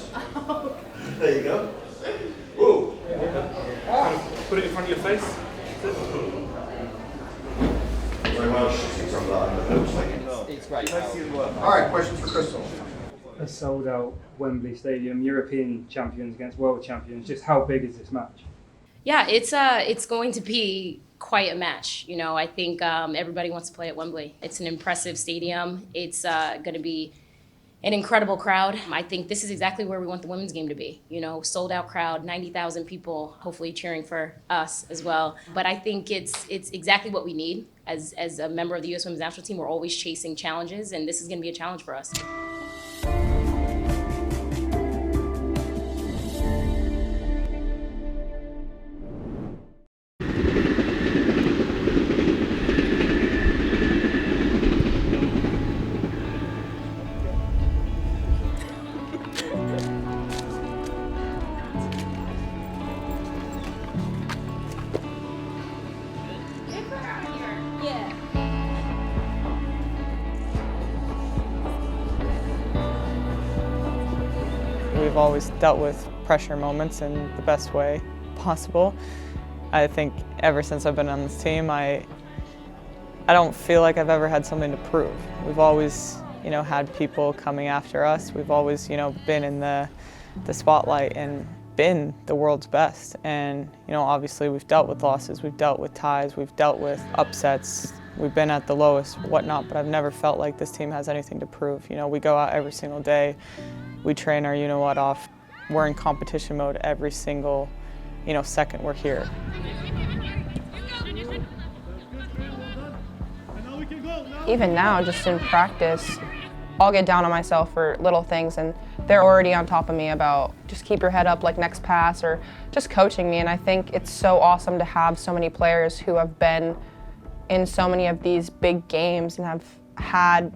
cards. There you go. Whoa. Put it in front of your face. Very much. Some of that looks like It's great. All right, questions for Crystal. A sold-out Wembley Stadium, European champions against world champions. Just how big is this match? Yeah, it's going to be quite a match. You know, I think everybody wants to play at Wembley. It's an impressive stadium. It's going to be an incredible crowd. I think this is exactly where we want the women's game to be. You know, sold out crowd, 90,000 people, hopefully cheering for us as well. But I think it's exactly what we need. As a member of the U.S. Women's National Team, we're always chasing challenges, and this is going to be a challenge for us. We've always dealt with pressure moments in the best way possible. I think ever since I've been on this team, I don't feel like I've ever had something to prove. We've always, had people coming after us. We've always, been in the spotlight and been the world's best. And, obviously we've dealt with losses, we've dealt with ties, we've dealt with upsets. We've been at the lowest, whatnot, but I've never felt like this team has anything to prove. We go out every single day. We train our you-know-what off. We're in competition mode every single, second we're here. Even now, just in practice, I'll get down on myself for little things, and they're already on top of me about just keep your head up like next pass, or just coaching me. And I think it's so awesome to have so many players who have been in so many of these big games and have had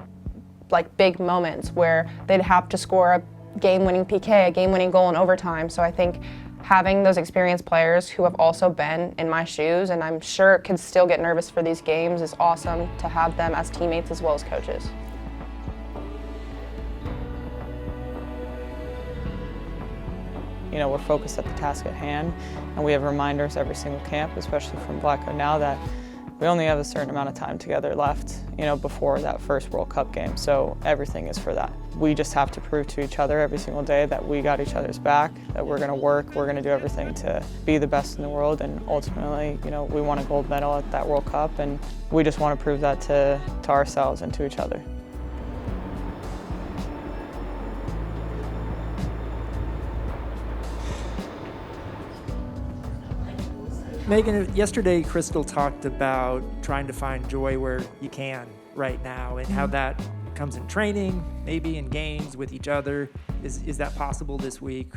like big moments where they'd have to score a game-winning PK, a game-winning goal in overtime. So I think having those experienced players who have also been in my shoes, and I'm sure can still get nervous for these games, is awesome to have them as teammates as well as coaches. We're focused at the task at hand, and we have reminders every single camp, especially from Blacko now, that we only have a certain amount of time together left, before that first World Cup game. So everything is for that. We just have to prove to each other every single day that we got each other's back, that we're gonna work, we're gonna do everything to be the best in the world, and ultimately, we want a gold medal at that World Cup, and we just want to prove that to ourselves and to each other. Megan, yesterday Crystal talked about trying to find joy where you can right now, and how that comes in training, maybe in games with each other. Is that possible this week?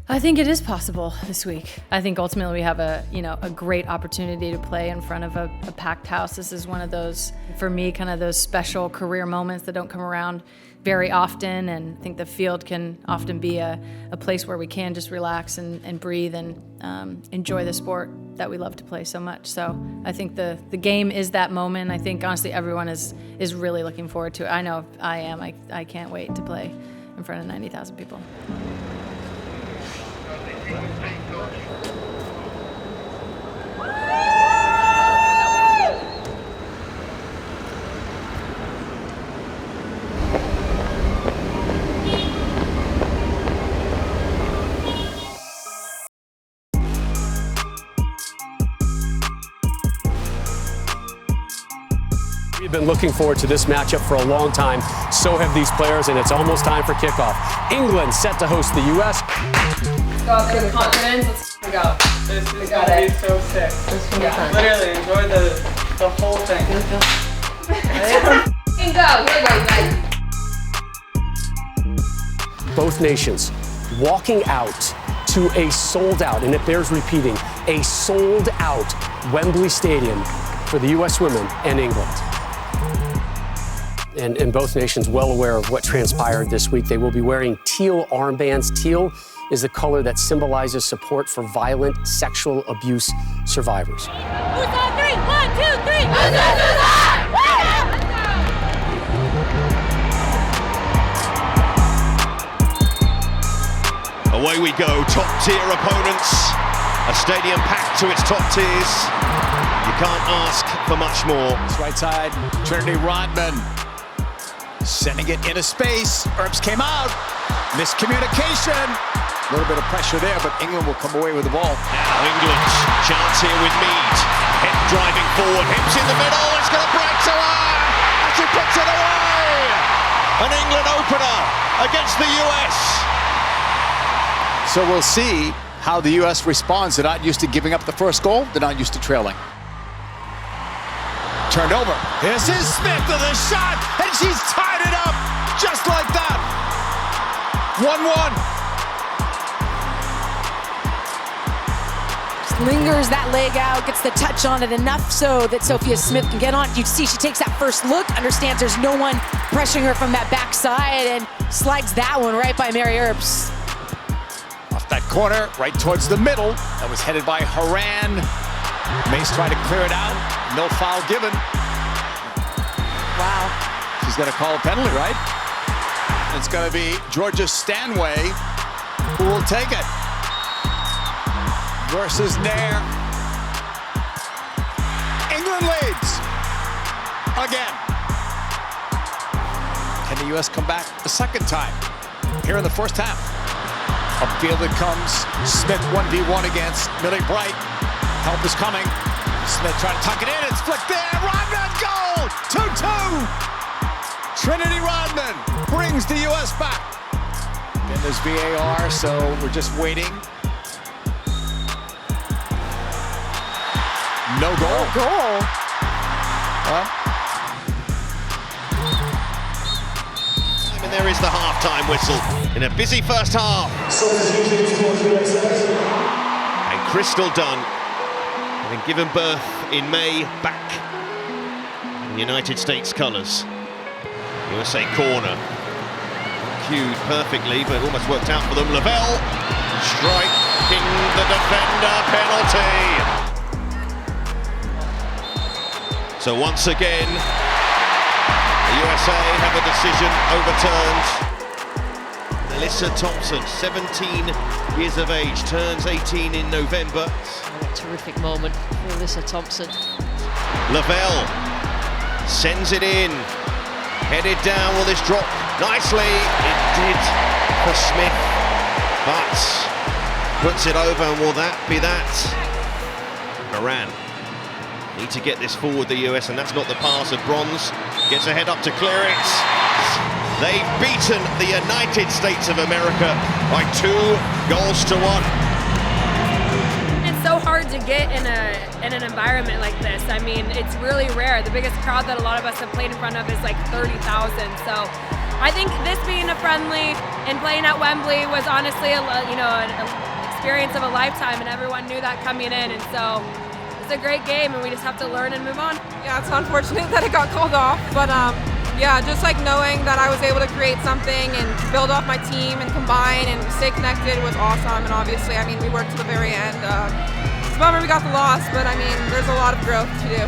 I think it is possible this week. I think ultimately we have a great opportunity to play in front of a packed house. This is one of those, for me, kind of those special career moments that don't come around very often, and I think the field can often be a place where we can just relax and breathe and enjoy the sport that we love to play so much. So I think the game is that moment. I think honestly everyone is really looking forward to it. I know I am. I can't wait to play in front of 90,000 people. We've been looking forward to this matchup for a long time. So have these players, and it's almost time for kickoff. England set to host the U.S. Go up with confidence. Let's go. This is going to be so sick. Yeah. Literally, enjoy the whole thing. And go. Here we go, guys. Both nations walking out to a sold-out, and it bears repeating, a sold-out Wembley Stadium for the U.S. women and England. And both nations well aware of what transpired this week. They will be wearing teal armbands. Teal is the color that symbolizes support for violent sexual abuse survivors. Who's on three? 1, 2, 3. Away we go, top-tier opponents. A stadium packed to its top tiers. You can't ask for much more. It's right side, Trinity Rodman. Sending it into space. Earps came out. Miscommunication. A little bit of pressure there, but England will come away with the ball. Now England, chance here with Mead. Hip driving forward, hips in the middle. It's going to break to her. And she puts it away. An England opener against the US. So we'll see how the U.S. responds. They're not used to giving up the first goal. They're not used to trailing. Turned over. This is Smith with a shot, and she's tied it up just like that. 1-1. Just lingers that leg out, gets the touch on it enough so that Sophia Smith can get on. You see she takes that first look, understands there's no one pressuring her from that backside, and slides that one right by Mary Earps. That corner right towards the middle. That was headed by Haran. Mace tried to clear it out. No foul given. Wow. She's going to call a penalty, right? It's going to be Georgia Stanway who will take it. Versus Nair. England leads. Again. Can the U.S. come back a second time? Here in the first half. Upfield it comes. Smith 1v1 against Millie Bright. Help is coming. Smith trying to tuck it in. It's flicked there. Rodman goal! 2-2. Trinity Rodman brings the U.S. back. Then there's VAR, so we're just waiting. No goal. No goal. And there is the half-time whistle in a busy first half. And Crystal Dunn, having given birth in May, back in United States colours. USA corner. Cued perfectly, but almost worked out for them. Lavelle striking the defender, penalty. So once again, the USA have a decision overturned. Melissa Thompson, 17 years of age, turns 18 in November. What a terrific moment for Melissa Thompson. Lavelle sends it in. Headed down, will this drop nicely? It did for Smith, but puts it over, and will that be that? Moran need to get this forward, the US, and that's not the pass of Bronze. Gets a head up to clear it. They've beaten the United States of America by 2 goals to 1. It's so hard to get in an environment like this. I mean, it's really rare. The biggest crowd that a lot of us have played in front of is like 30,000. So I think this being a friendly and playing at Wembley was honestly an experience of a lifetime, and everyone knew that coming in. And so it's a great game, and we just have to learn and move on. Yeah, it's unfortunate that it got called off, but yeah, just like knowing that I was able to create something and build off my team and combine and stay connected was awesome. And obviously, I mean, we worked to the very end. It's a bummer we got the loss, but I mean, there's a lot of growth to do.